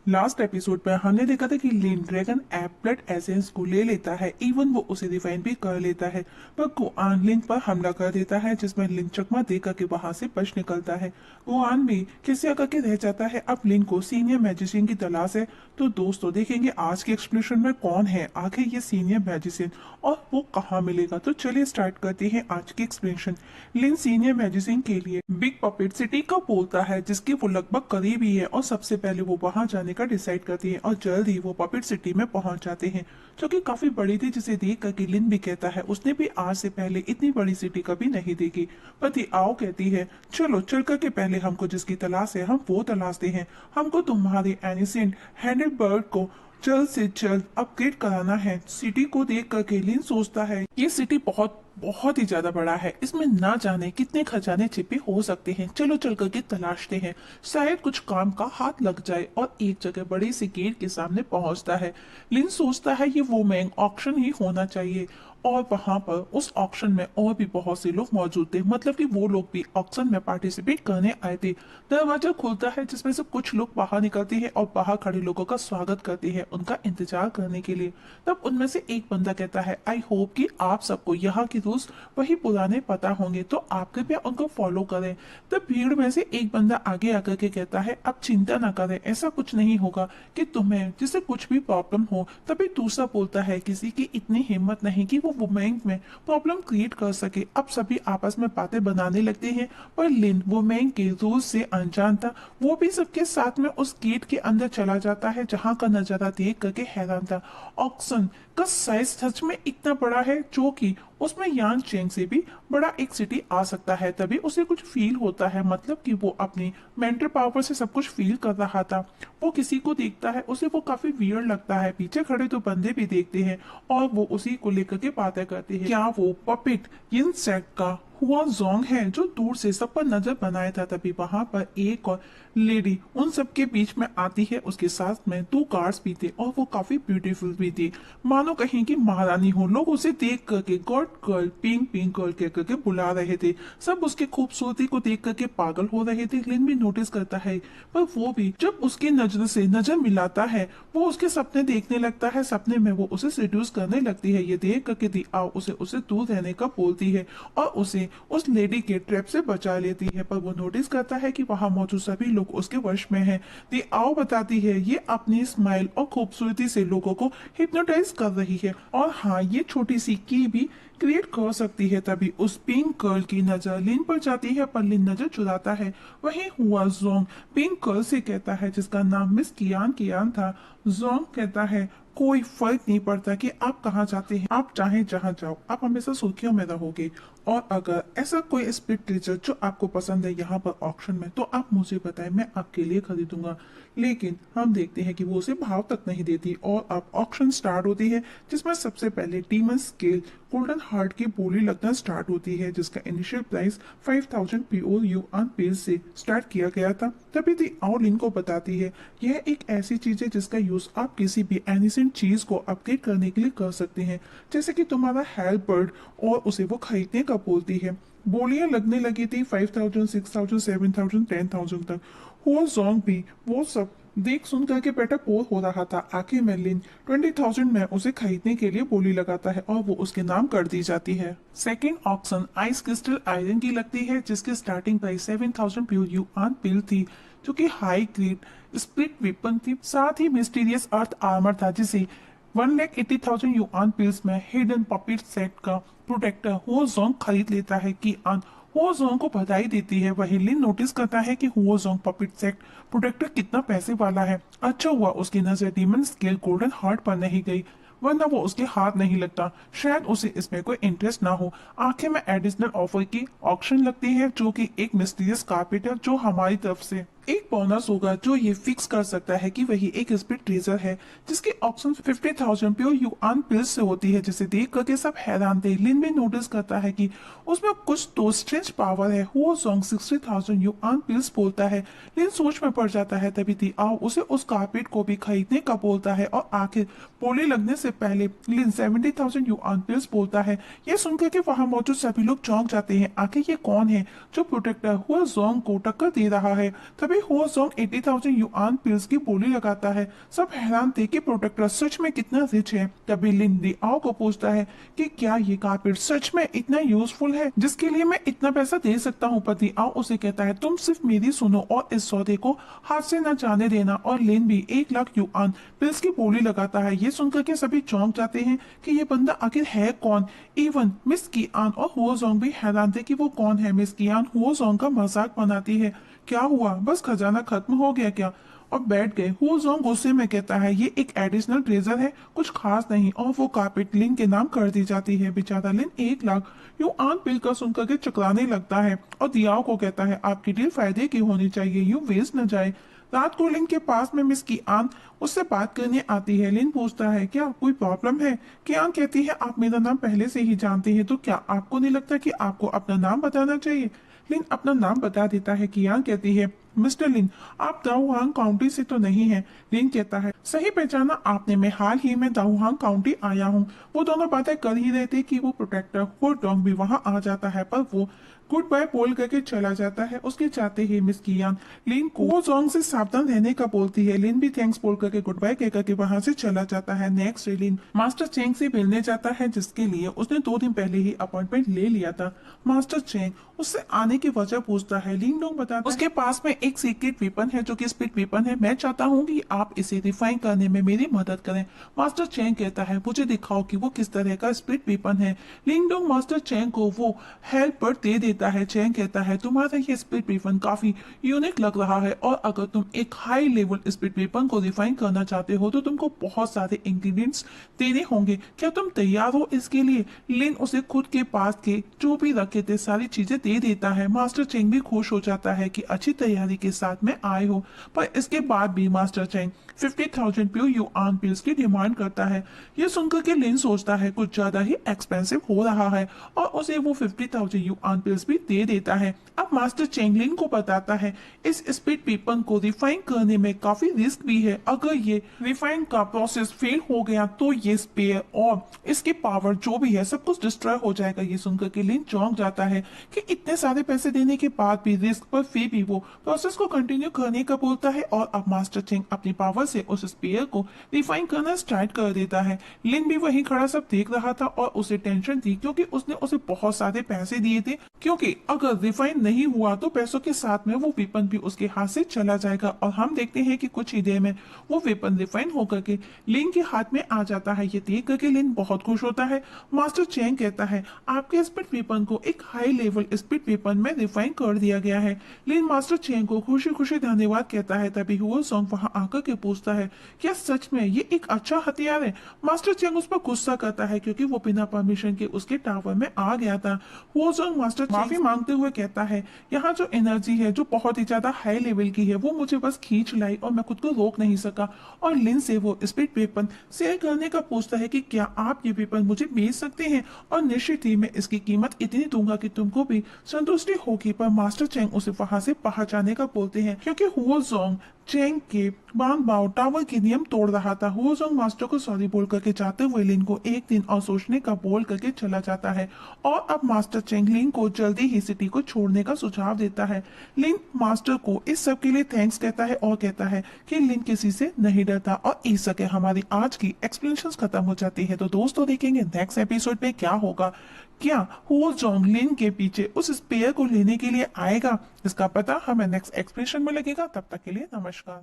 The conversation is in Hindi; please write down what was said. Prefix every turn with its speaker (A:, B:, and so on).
A: लास्ट एपिसोड में हमने देखा था कि लिन ड्रैगन ऐप ब्लड एसेंस को ले लेता है, इवन वो उसे डिफाइन भी कर लेता है, पर गुआन लिन पर हमला कर देता है जिसमें लिन चकमा दे करके वहां से बच निकलता है। गुआन भी किसी करके रह जाता है। अब लिन को सीनियर मैजिशियन की तलाश है। तो दोस्तों देखेंगे आज के एक्सप्लेनेशन में कौन है आखिर ये सीनियर मैजिशियन और वो कहाँ मिलेगा। तो चलिए स्टार्ट करते हैं आज की एक्सप्लेनेशन। लिन सीनियर मैजिशियन के लिए बिग पपेट सिटी का बोलता है जिसकी वो लगभग करीब ही है और सबसे पहले वो वहां जाने का डिसाइड करती है और जल्द ही वो पपेट सिटी में पहुंच जाते हैं जो कि काफी बड़ी थी, जिसे देख कर कि लिन भी कहता है उसने भी आज से पहले इतनी बड़ी सिटी कभी नहीं देखी। पति आओ कहती है चलो चल कर के पहले हमको जिसकी तलाश है हम वो तलाशते हैं। हमको तुम्हारे एनिसेंट हैंडल बर्ड को जल्द से जल्द अपग्रेड कराना है। सिटी को देख कर के लिन सोचता है ये सिटी बहुत बहुत ही ज्यादा बड़ा है, इसमें ना जाने कितने खजाने छिपे हो सकते हैं। चलो चल करके तलाशते हैं, शायद कुछ काम का हाथ लग जाए। और एक जगह बड़ी सी गेट के सामने पहुंचता है। लिन सोचता है ये वो मैंग ऑक्शन ही होना चाहिए और वहां पर उस ऑक्शन में और भी बहुत से लोग मौजूद थे, मतलब कि वो लोग भी ऑक्शन में पार्टिसिपेट करने आए थे। दरवाजा खुलता है जिसमें से कुछ लोग बाहर निकलते हैं और बाहर खड़े लोगों का स्वागत करते हैं उनका इंतजार करने के लिए। तब उनमें से एक बंदा कहता है आई होप कि आप सबको यहाँ की रूल्स वही पुराने पता होंगे, तो आप कृपया उनको फॉलो करें। तब भीड़ में से एक बंदा आगे आकर के कहता है अब चिंता ना करें, ऐसा कुछ नहीं होगा कि तुम्हें जिससे कुछ भी प्रॉब्लम हो। तभी दूसरा बोलता है किसी की इतनी हिम्मत नहीं कि वो वुमेंग में प्रॉब्लम क्रिएट कर सके। अब सभी आपस में बातें बनाने लगते हैं पर लिन वुमेंग के रूल्स से अनजान था। वो भी सबके साथ में उस गेट के अंदर चला जाता है जहां का नजारा देख करके हैरान था। ऑक्सन का साइज सच में इतना बड़ा है जो कि उसमें यांग चेंग से भी बड़ा एक सिटी आ सकता है। तभी उसे कुछ फील होता है, मतलब कि वो अपनी मेंटल पावर से सब कुछ फील कर रहा था। वो किसी को देखता है उसे वो काफी वियर्ड लगता है। पीछे खड़े तो बंदे भी देखते हैं और वो उसी को लेकर के बातें करते हैं। क्या वो पपिट इंसेक्ट का हुआ जोंग है जो दूर से सब पर नजर बनाया था। तभी वहां पर एक और लेडी उन सबके बीच में आती है, उसके साथ में दो गार्ड्स भी थे और वो काफी ब्यूटीफुल भी थी, मानो कहीं की महारानी हो। लोग उसे देख करके God girl pink pink girl कह करके बुला रहे थे। सब उसकी खूबसूरती को देख करके पागल हो रहे थे। लिन भी नोटिस करता है पर वो भी जब उसकी नजर से नजर मिलाता है वो उसके सपने देखने लगता है। सपने में वो उसे सिड्यूस करने लगती है। ये देख करके दी आओ उसे दूर रहने का बोलती है और उसे उस लेडी के ट्रैप से बचा लेती है। पर वो नोटिस करता है कि वहां मौजूद सभी लोग उसके वश में हैं। दी आओ बताती है ये अपनी स्माइल और खूबसूरती से लोगों को हिप्नोटाइज कर रही है और हाँ ये छोटी सी की भी क्रिएट कर सकती है। तभी उस पिंक गर्ल की नजर लिन पर जाती है पर लिन नजर चुराता है। वही हुआ जोंग पिंक गर्ल से कहता है जिसका नाम मिस कियान कियान था। जोंग कहता है कोई फर्क नहीं पड़ता कि आप कहाँ जाते हैं, आप चाहे जहाँ जाओ आप हमेशा सुर्खियों में रहोगे। और अगर ऐसा कोई स्पिरिट क्रीचर जो आपको पसंद है यहाँ पर ऑक्शन में तो आप मुझे बताएं, मैं आपके लिए खरीदूंगा। लेकिन हम देखते हैं कि वो उसे भाव तक नहीं देती और अब ऑक्शन स्टार्ट होती है जिसमें सबसे पहले डीमन स्केल गोल्डन हार्ट की बोली लगना स्टार्ट होती है जिसका initial price 5000 pure yuan page से स्टार्ट किया गया था। तभी दी आओ लिन को बताती है यह एक ऐसी चीज है जिसका यूज आप किसी भी एनिसेंट चीज को अपग्रेड करने के लिए कर सकते हैं, जैसे कि तुम्हारा हेल्प बर्ड, और उसे वो खरीदने का बोलती है। बोलियां लगने लगी थी 5000, 6000, 7000, 10,000 तक। हो जोंग भी वो सब देख सुन करके बेटा बोर हो रहा था। आखिर में लिन 20,000 में उसे खरीदने के लिए बोली लगाता है और वो उसके नाम कर दी जाती है। Second auction ice crystal iron की लगती है जिसकी स्टार्टिंग प्राइस 7000 प्योर युआन पिल थी जो कि हाई ग्रेड स्प्लिट वेपन थी। साथ ही मिस्टीरियस अर्थ आर्मर था जिसे 1,80,000 युआन पिल्स में हिडन पपिट सेट का प्रोटेक्टर हो जोंग खरीद लेता है कि हुओ जोंग को बधाई देती है। वही लिन नोटिस करता है कि हुओ जोंग पपिट सेट प्रोटेक्टर कितना पैसे वाला है। अच्छा हुआ उसकी नजर डीमन स्केल गोल्डन हार्ट पर नहीं गई, वरना वो उसके हाथ नहीं लगता। शायद उसे इसमें कोई इंटरेस्ट ना हो। आखिर में एडिशनल ऑफर की ऑक्शन लगती है जो कि एक मिस्टीरियस कारपेट है जो हमारी तरफ से एक बोनस होगा जो ये फिक्स कर सकता है कि वही एक स्पिरिट ट्रेजर है जिसकी ऑक्शन 50,000 प्योर युआन पिल्स से होती है, जिसे देख करके सब हैरान थे। लिन भी नोटिस करता है कि उसमें कुछ तो स्ट्रेंज पावर है। हुओ जोंग 60,000 युआन पिल्स बोलता है। लिन सोच में पड़ जाता है। तभी दी आओ उसे उस कारपेट को भी खरीदने का बोलता है और आखिर बोली लगने से पहले लिन 70,000 युआन पिल्स बोलता है। ये सुनकर के वहां मौजूद सभी लोग चौंक जाते हैं। आखिर ये कौन है जो प्रोटेक्टर हुआ जोंग को टक्कर दे रहा है। तभी तभी हुआ सॉन्ग 80,000 युआन पिल्स की बोली लगाता है। सब हैरान थे कि प्रोटेक्टर सच में कितना रिच है। तभी लिन दियाओ को पूछता है कि क्या ये कारपेट सच में इतना यूजफुल है जिसके लिए मैं इतना पैसा दे सकता हूँ। पर दियाओ उसे कहता है तुम सिर्फ मेरी सुनो और इस सौदे को हाथ से न जाने देना। और लिन भी 1 लाख युआन पिल्स की बोली लगाता है। ये सुनकर के सभी चौंक जाते हैं कि ये बंदा आखिर है कौन। इवन मिस कियान और हुआ जोंग भी हैरान थे कि वो कौन है। मिस कियान हुआ जोंग का मजाक बनाती है, क्या हुआ, बस खजाना खत्म हो गया क्या, और बैठ गए। हुआ जोंग गुस्से में कहता है ये एक एडिशनल ट्रेजर है, कुछ खास नहीं। और वो कारपेट लिन के नाम कर दी जाती है। बेचारा लिन 1 लाख युआन पिल का सुनकर के चकराने लगता है और दियाओ को कहता है आपकी डील फायदे की होनी चाहिए, यूं वेस्ट न जाए। रात को लिन के पास में मिस कियान उससे बात करने आती है। लिन पूछता है क्या कोई प्रॉब्लम है। कियान कहती है आप मेरा नाम पहले से ही जानते हैं तो क्या आपको नहीं लगता कि आपको अपना नाम बताना चाहिए। लिन अपना नाम बता देता है। कियान कहती है मिस्टर लिन आप दाओहांग काउंटी से तो नहीं हैं। लिन कहता है सही पहचाना आपने, मैं हाल ही में दाओहांग काउंटी आया हूँ। वो दोनों बातें कर ही रहे थे कि वो प्रोटेक्टर हुआ डोंग भी वहाँ आ जाता है, पर वो गुड बाय बोल करके चला जाता है। उसके चाहते ही मिस कियान लिन को वो जोंग से सावधान रहने का बोलती है। लिन भी थैंक्स बोल करके गुड बाय कह करके वहां से चला जाता है। नेक्स्ट डे लिन मास्टर चेंग से मिलने जाता है जिसके लिए उसने 2 दिन पहले ही अपॉइंटमेंट ले लिया था। मास्टर चेंग उससे आने की वजह पूछता है। लिन डोंग बताता है उसके पास में एक सीक्रेट वेपन है जो कि स्पिड वेपन है। मैं चाहता हूँ कि आप इसे रिफाइन करने में मेरी मदद करें। मास्टर चेंग कहता है मुझे दिखाओ कि वो किस तरह का स्पिड वेपन है। लिन डोंग मास्टर चेंग को वो हेल्पर दे देता है। चेंग कहता है तुम्हारा ये स्पिड वेपन काफी यूनिक लग रहा है और अगर तुम एक हाई लेवल स्पिड वेपन को रिफाइन करना चाहते हो तो तुमको बहुत सारे इंग्रेडिएंट्स देने होंगे। क्या तुम तैयार हो इसके लिए। लिन उसे खुद के पास के जो भी रखे थे सारी चीजें दे देता है। मास्टर चेंग भी खुश हो जाता है कि अच्छी तैयारी के साथ में आए हो। पर इसके बाद भी master Cheng 50,000 pure yuan pills की डिमांड करता है। ये सुनकर के लिन सोचता है कुछ ज्यादा ही एक्सपेंसिव हो रहा है और उसे वो 50,000 युआन पिल्स भी दे देता है। अब मास्टर चेंग लिन को बताता है इस स्पिड वेपन को रिफाइन करने में काफी रिस्क भी है। अगर ये रिफाइन का प्रोसेस फेल हो गया तो ये स्पेयर और इसकी पावर जो भी है सब कुछ डिस्ट्रॉय हो जाएगा। ये सुनकर के लिन चौंक जाता है कि इतने सारे पैसे देने के बाद भी रिस्क, पर फिर भी वो प्रोसेस को कंटिन्यू करने का बोलता है। और अब मास्टर चेंग अपनी पावर से उस स्पेयर को रिफाइन करना स्टार्ट कर देता है। लिन भी वहीं खड़ा सब देख रहा था और उसे टेंशन थी क्योंकि उसने उसे बहुत सारे पैसे दिए थे, क्योंकि अगर रिफाइन नहीं हुआ तो पैसों के साथ में वो वेपन भी उसके हाथ से चला जाएगा। और हम देखते हैं कि कुछ ही देर में वो वेपन रिफाइन होकर के लिन के हाथ में आ जाता है। ये देख करके लिन बहुत खुश होता है। मास्टर चेंग कहता है आपके स्पिड वेपन को एक हाई लेवल स्पिड वेपन में रिफाइन कर दिया गया है। लिन मास्टर चेंग को खुशी खुशी धन्यवाद कहता है। तभी हुआ सॉन्ग वहां आकर के पूछता है क्या सच में ये एक अच्छा हथियार है। मास्टर चेंग उस पर गुस्सा करता है क्योंकि वो बिना परमिशन के उसके टावर में आ गया था। हुआ सॉन्ग मास्टर माफी मांगते हुए कहता है यहाँ जो एनर्जी है जो बहुत ही ज्यादा हाई लेवल की है वो मुझे बस खींच लाई और मैं खुद को रोक नहीं सका। और लिन से वो स्पिड वेपन शेयर करने का पूछता है कि क्या आप ये वेपन मुझे बेच सकते हैं। और निश्चित ही मैं इसकी कीमत इतनी दूंगा कि तुमको भी संतुष्टि होगी। पर मास्टर चेंग उसे वहां से बाहर जाने का बोलते हैं क्योंकि हुआ जोंग चेंग के बांग बाओ टावर के नियम तोड़ रहा था। हुआ जोंग मास्टर को सॉरी बोल करके जाते हुए लिन को एक दिन और सोचने का बोल करके चला जाता है। और अब मास्टर चेंग लिन को जल्दी ही सिटी को छोड़ने का सुझाव देता है। लिन मास्टर को इस सब के लिए थैंक्स कहता है और कहता है कि लिन किसी से नहीं डरता। और इस सके हमारी आज की एक्सप्लेनेशन खत्म हो जाती है। तो दोस्तों देखेंगे नेक्स्ट एपिसोड में क्या होगा। क्या हुआ जोंग लिन के पीछे उस स्पेयर को लेने के लिए आएगा, इसका पता हमें नेक्स्ट एक्सप्लेनेशन में लगेगा। तब तक के लिए नमस्कार।